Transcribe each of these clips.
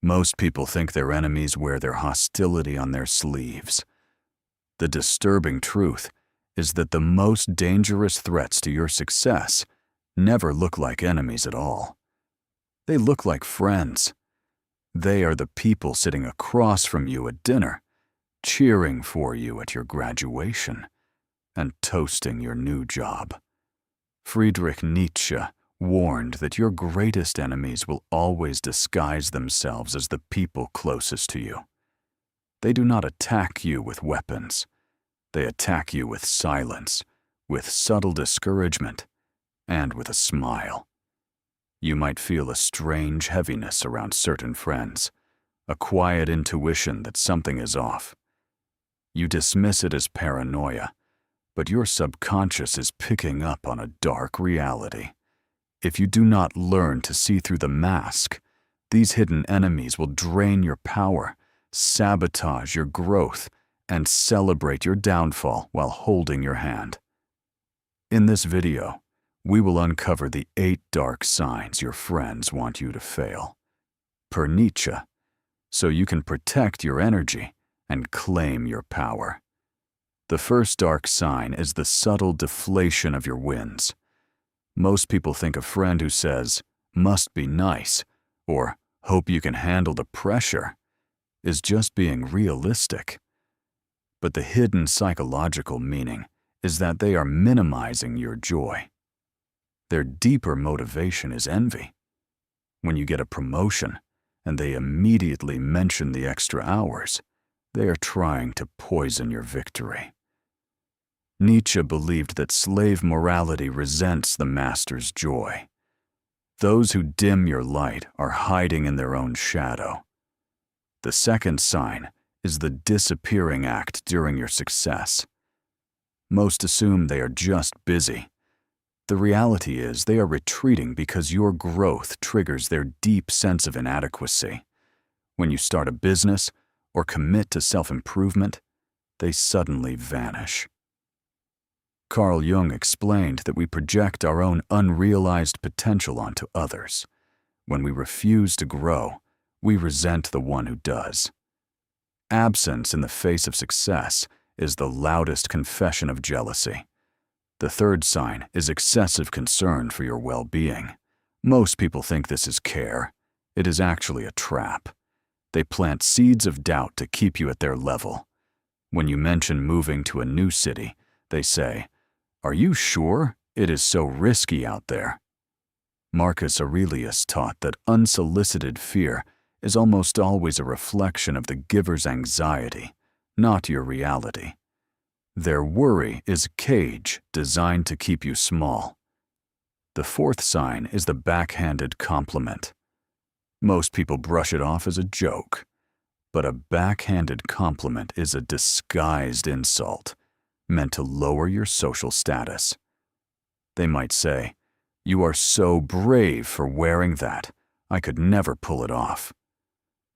Most people think their enemies wear their hostility on their sleeves. The disturbing truth is that the most dangerous threats to your success never look like enemies at all. They look like friends. They are the people sitting across from you at dinner, cheering for you at your graduation, and toasting your new job. Friedrich Nietzsche warned that your greatest enemies will always disguise themselves as the people closest to you. They do not attack you with weapons. They attack you with silence, with subtle discouragement, and with a smile. You might feel a strange heaviness around certain friends, a quiet intuition that something is off. You dismiss it as paranoia, but your subconscious is picking up on a dark reality. If you do not learn to see through the mask, these hidden enemies will drain your power, sabotage your growth, and celebrate your downfall while holding your hand. In this video, we will uncover the 8 dark signs your friends want you to fail, per Nietzsche, so you can protect your energy and claim your power. The first dark sign is the subtle deflation of your wins. Most people think a friend who says, "must be nice," or "hope you can handle the pressure," is just being realistic. But the hidden psychological meaning is that they are minimizing your joy. Their deeper motivation is envy. When you get a promotion and they immediately mention the extra hours, they are trying to poison your victory. Nietzsche believed that slave morality resents the master's joy. Those who dim your light are hiding in their own shadow. The second sign is the disappearing act during your success. Most assume they are just busy. The reality is they are retreating because your growth triggers their deep sense of inadequacy. When you start a business or commit to self-improvement, they suddenly vanish. Carl Jung explained that we project our own unrealized potential onto others. When we refuse to grow, we resent the one who does. Absence in the face of success is the loudest confession of jealousy. The third sign is excessive concern for your well-being. Most people think this is care. It is actually a trap. They plant seeds of doubt to keep you at their level. When you mention moving to a new city, they say, "Are you sure? It is so risky out there." Marcus Aurelius taught that unsolicited fear is almost always a reflection of the giver's anxiety, not your reality. Their worry is a cage designed to keep you small. The fourth sign is the backhanded compliment. Most people brush it off as a joke, but a backhanded compliment is a disguised insult meant to lower your social status. They might say, "You are so brave for wearing that. I could never pull it off."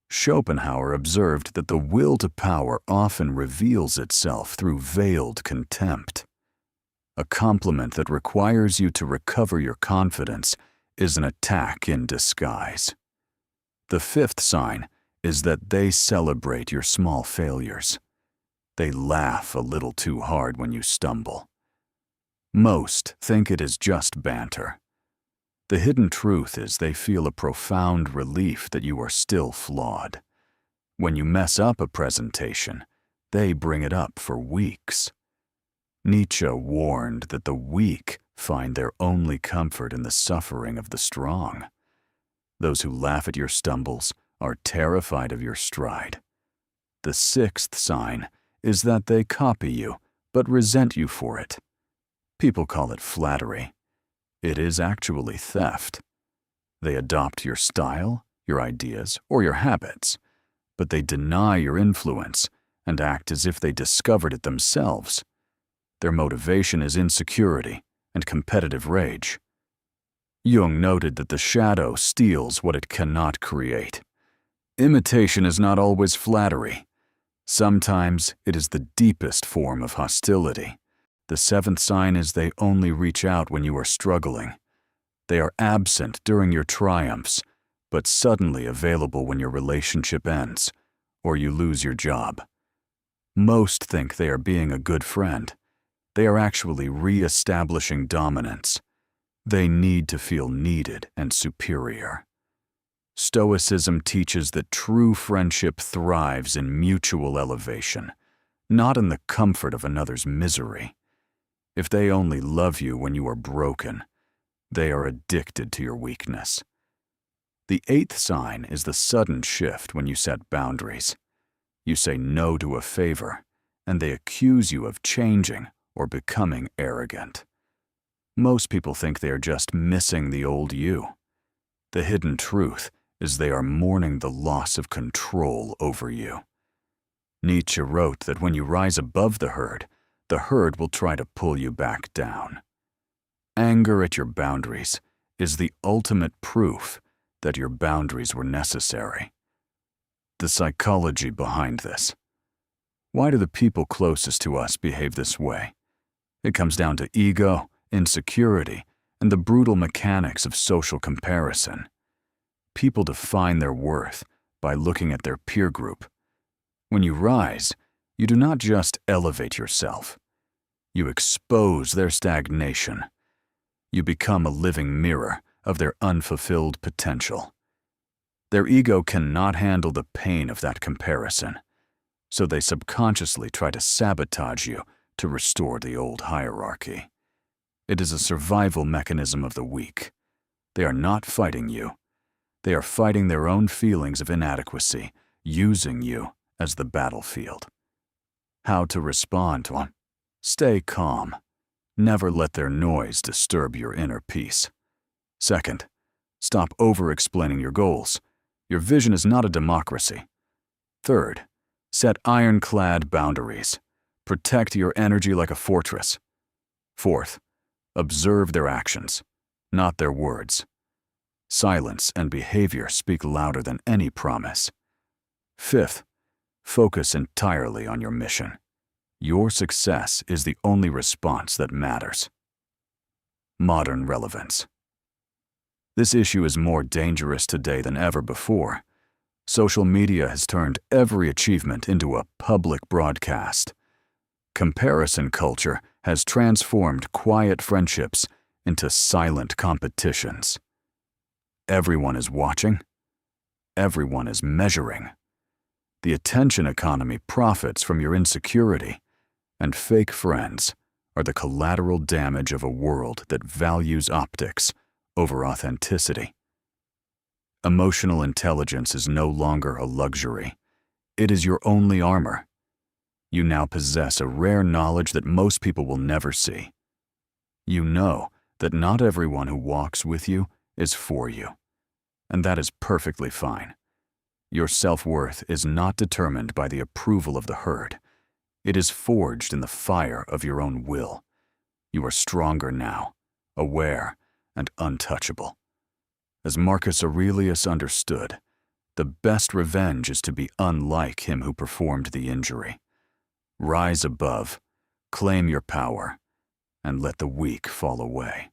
Schopenhauer observed that the will to power often reveals itself through veiled contempt. A compliment that requires you to recover your confidence is an attack in disguise. The fifth sign is that they celebrate your small failures. They laugh a little too hard when you stumble. Most think it is just banter. The hidden truth is they feel a profound relief that you are still flawed. When you mess up a presentation, they bring it up for weeks. Nietzsche warned that the weak find their only comfort in the suffering of the strong. Those who laugh at your stumbles are terrified of your stride. The sixth sign is that they copy you, but resent you for it. People call it flattery. It is actually theft. They adopt your style, your ideas, or your habits, but they deny your influence and act as if they discovered it themselves. Their motivation is insecurity and competitive rage. Jung noted that the shadow steals what it cannot create. Imitation is not always flattery. Sometimes it is the deepest form of hostility. The seventh sign is they only reach out when you are struggling. They are absent during your triumphs, but suddenly available when your relationship ends or you lose your job. Most think they are being a good friend. They are actually re-establishing dominance. They need to feel needed and superior. Stoicism teaches that true friendship thrives in mutual elevation, not in the comfort of another's misery. If they only love you when you are broken, they are addicted to your weakness. The 8th sign is the sudden shift when you set boundaries. You say no to a favor, and they accuse you of changing or becoming arrogant. Most people think they are just missing the old you. The hidden truth is they are mourning the loss of control over you. Nietzsche wrote that when you rise above the herd will try to pull you back down. Anger at your boundaries is the ultimate proof that your boundaries were necessary. The psychology behind this. Why do the people closest to us behave this way? It comes down to ego, insecurity, and the brutal mechanics of social comparison. People define their worth by looking at their peer group. When you rise, you do not just elevate yourself. You expose their stagnation. You become a living mirror of their unfulfilled potential. Their ego cannot handle the pain of that comparison, so they subconsciously try to sabotage you to restore the old hierarchy. It is a survival mechanism of the weak. They are not fighting you. They are fighting their own feelings of inadequacy, using you as the battlefield. How to respond to them? Stay calm. Never let their noise disturb your inner peace. Second, stop over-explaining your goals. Your vision is not a democracy. Third, set ironclad boundaries. Protect your energy like a fortress. Fourth, observe their actions, not their words. Silence and behavior speak louder than any promise. Fifth, focus entirely on your mission. Your success is the only response that matters. Modern relevance. This issue is more dangerous today than ever before. Social media has turned every achievement into a public broadcast. Comparison culture has transformed quiet friendships into silent competitions. Everyone is watching. Everyone is measuring. The attention economy profits from your insecurity, and fake friends are the collateral damage of a world that values optics over authenticity. Emotional intelligence is no longer a luxury. It is your only armor. You now possess a rare knowledge that most people will never see. You know that not everyone who walks with you is for you, and that is perfectly fine. Your self-worth is not determined by the approval of the herd. It is forged in the fire of your own will. You are stronger now, aware, and untouchable. As Marcus Aurelius understood, the best revenge is to be unlike him who performed the injury. Rise above, claim your power, and let the weak fall away.